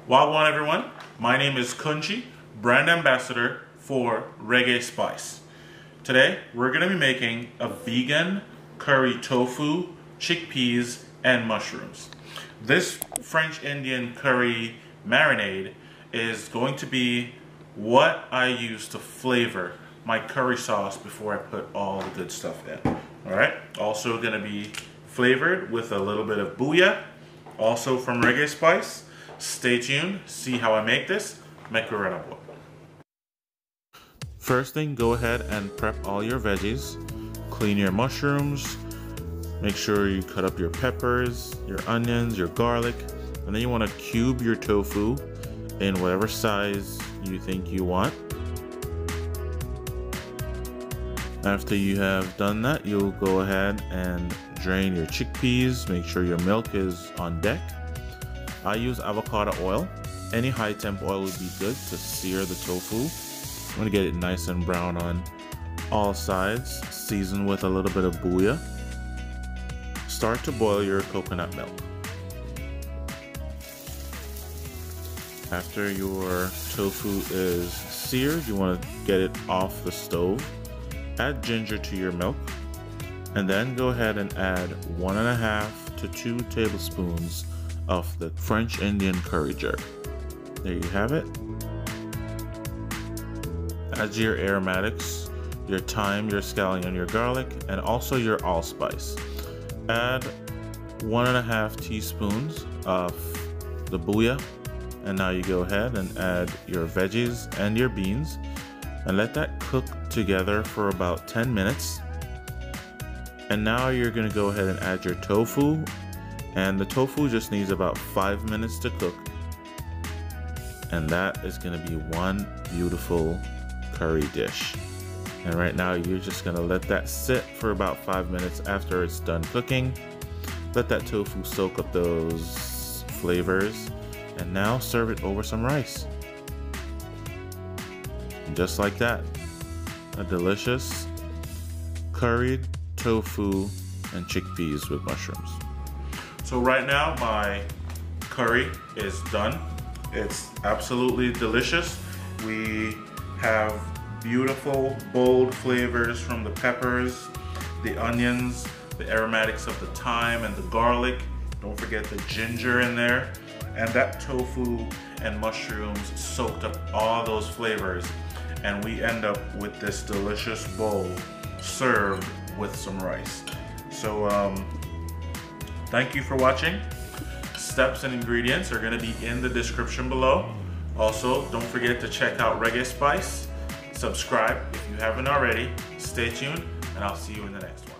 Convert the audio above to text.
Wagwan everyone, my name is Kunji, brand ambassador for Reggaespice. Today we're going to be making a vegan curry tofu, chickpeas, and mushrooms. This French Indian curry marinade is going to be what I use to flavor my curry sauce before I put all the good stuff in. Alright, also going to be flavored with a little bit of Booyah, also from Reggaespice. Stay tuned, see how I make this. Macarena boy. First thing, go ahead and prep all your veggies. Clean your mushrooms. Make sure you cut up your peppers, your onions, your garlic, and then you want to cube your tofu in whatever size you think you want. After you have done that, you'll go ahead and drain your chickpeas. Make sure your milk is on deck. I use avocado oil. Any high temp oil would be good to sear the tofu. I'm gonna get it nice and brown on all sides. Season with a little bit of Booyah. Start to boil your coconut milk. After your tofu is seared, you want to get it off the stove. Add ginger to your milk, and then go ahead and add 1.5 to 2 tablespoons of the French Indian curry jerk. There you have it. Add your aromatics, your thyme, your scallion, your garlic, and also your allspice. Add 1.5 teaspoons of the Booyah, and now you go ahead and add your veggies and your beans and let that cook together for about 10 minutes. And now you're gonna go ahead and add your tofu, and the tofu just needs about 5 minutes to cook. And that is gonna be one beautiful curry dish. And right now you're just gonna let that sit for about 5 minutes after it's done cooking. Let that tofu soak up those flavors, and now serve it over some rice. And just like that, a delicious curried tofu and chickpeas with mushrooms. So right now my curry is done. It's absolutely delicious. We have beautiful, bold flavors from the peppers, the onions, the aromatics of the thyme and the garlic. Don't forget the ginger in there. And that tofu and mushrooms soaked up all those flavors. And we end up with this delicious bowl served with some rice. So thank you for watching. Steps and ingredients are going to be in the description below. Also, don't forget to check out Reggaespice. Subscribe if you haven't already. Stay tuned, and I'll see you in the next one.